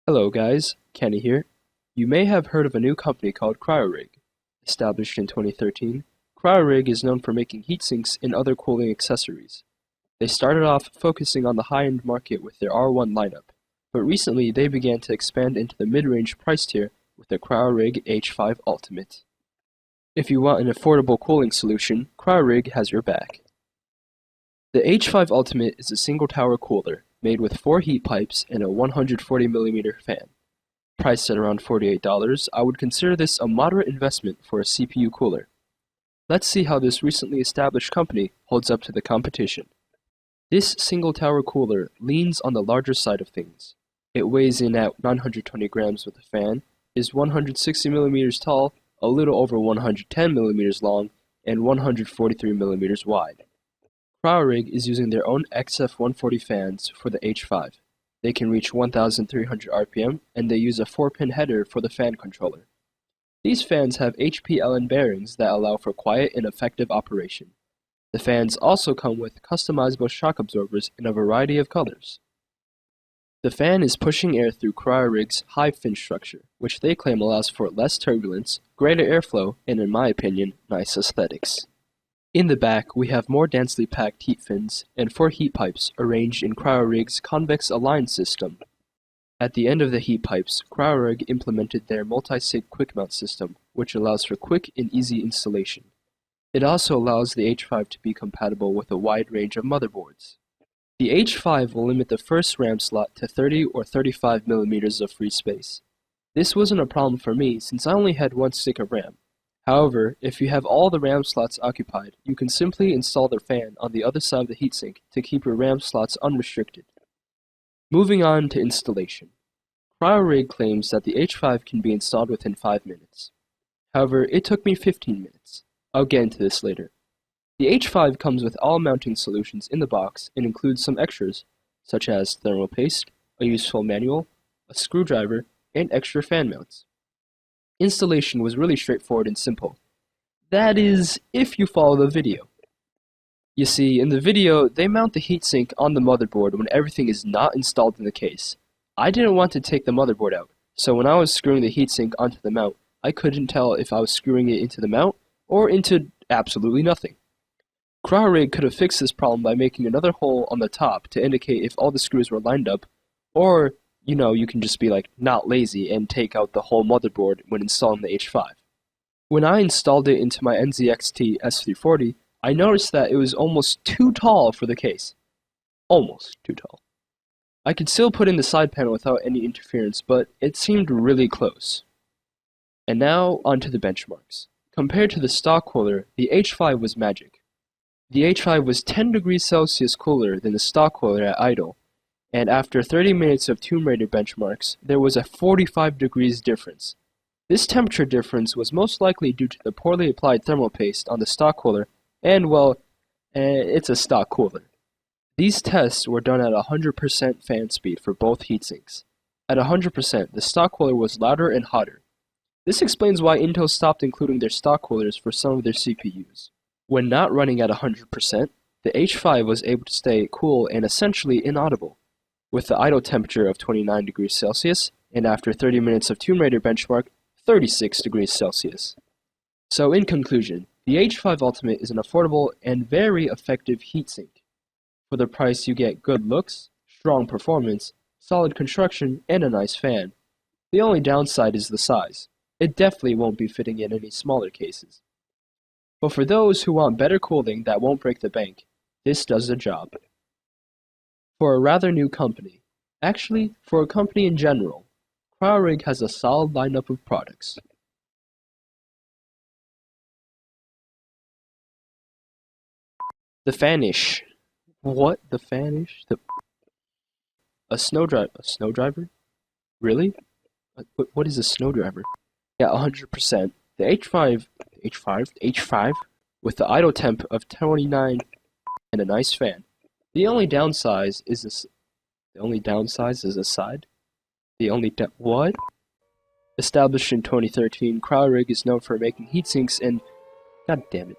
Hello guys, Kenny here. You may have heard of a new company called Cryorig. Established in 2013, Cryorig is known for making heat sinks and other cooling accessories. They started off focusing on the high-end market with their R1 lineup, but recently they began to expand into the mid-range price tier with the Cryorig H5 Ultimate. If you want an affordable cooling solution, Cryorig has your back. The H5 Ultimate is a single-tower cooler made with 4 heat pipes and a 140mm fan. Priced at around $48, I would consider this a moderate investment for a CPU cooler. Let's see how this recently established company holds up to the competition. This single-tower cooler leans on the larger side of things. It weighs in at 920 grams with a fan, is 160mm tall, a little over 110mm long, and 143mm wide. Cryorig is using their own XF140 fans for the H5. They can reach 1,300 RPM, and they use a 4-pin header for the fan controller. These fans have HPLN bearings that allow for quiet and effective operation. The fans also come with customizable shock absorbers in a variety of colors. The fan is pushing air through Cryorig's high fin structure, which they claim allows for less turbulence, greater airflow, and in my opinion, nice aesthetics. In the back, we have more densely packed heat fins and 4 heat pipes arranged in Cryorig's convex align system. At the end of the heat pipes, Cryorig implemented their multi-sig quick mount system, which allows for quick and easy installation. It also allows the H5 to be compatible with a wide range of motherboards. The H5 will limit the first RAM slot to 30 or 35mm of free space. This wasn't a problem for me since I only had 1 stick of RAM. However, if you have all the RAM slots occupied, you can simply install the fan on the other side of the heatsink to keep your RAM slots unrestricted. Moving on to installation. Cryorig claims that the H5 can be installed within 5 minutes. However, it took me 15 minutes. I'll get into this later. The H5 comes with all mounting solutions in the box and includes some extras, such as thermal paste, a useful manual, a screwdriver, and extra fan mounts. Installation was really straightforward and simple. That is, if you follow the video. You see, in the video, they mount the heatsink on the motherboard when everything is not installed in the case. I didn't want to take the motherboard out, so when I was screwing the heatsink onto the mount, I couldn't tell if I was screwing it into the mount or into absolutely nothing. Cryorig could have fixed this problem by making another hole on the top to indicate if all the screws were lined up, or you can just be not lazy and take out the whole motherboard when installing the H5. When I installed it into my NZXT S340, I noticed that it was almost too tall for the case. Almost too tall. I could still put in the side panel without any interference, but it seemed really close. And now, onto the benchmarks. Compared to the stock cooler, the H5 was magic. The H5 was 10 degrees Celsius cooler than the stock cooler at idle, and after 30 minutes of Tomb Raider benchmarks, there was a 45 degrees difference. This temperature difference was most likely due to the poorly applied thermal paste on the stock cooler, and well, it's a stock cooler. These tests were done at 100% fan speed for both heatsinks. At 100%, the stock cooler was louder and hotter. This explains why Intel stopped including their stock coolers for some of their CPUs. When not running at 100%, the H5 was able to stay cool and essentially inaudible, with the idle temperature of 29 degrees Celsius, and after 30 minutes of Tomb Raider benchmark, 36 degrees Celsius. So in conclusion, the H5 Ultimate is an affordable and very effective heatsink. For the price you get good looks, strong performance, solid construction, and a nice fan. The only downside is the size. It definitely won't be fitting in any smaller cases. But for those who want better cooling that won't break the bank, this does the job. For a rather new company, actually, for a company in general, Cryorig has a solid lineup of products. The Fanish. What? The Fanish? A snowdriver? Really? What is a snowdriver? Yeah, 100%. The H5, with the idle temp of 29 and a nice fan. The only downside is a side. What? Established in 2013, Cryorig is known for making heatsinks and... God damn it.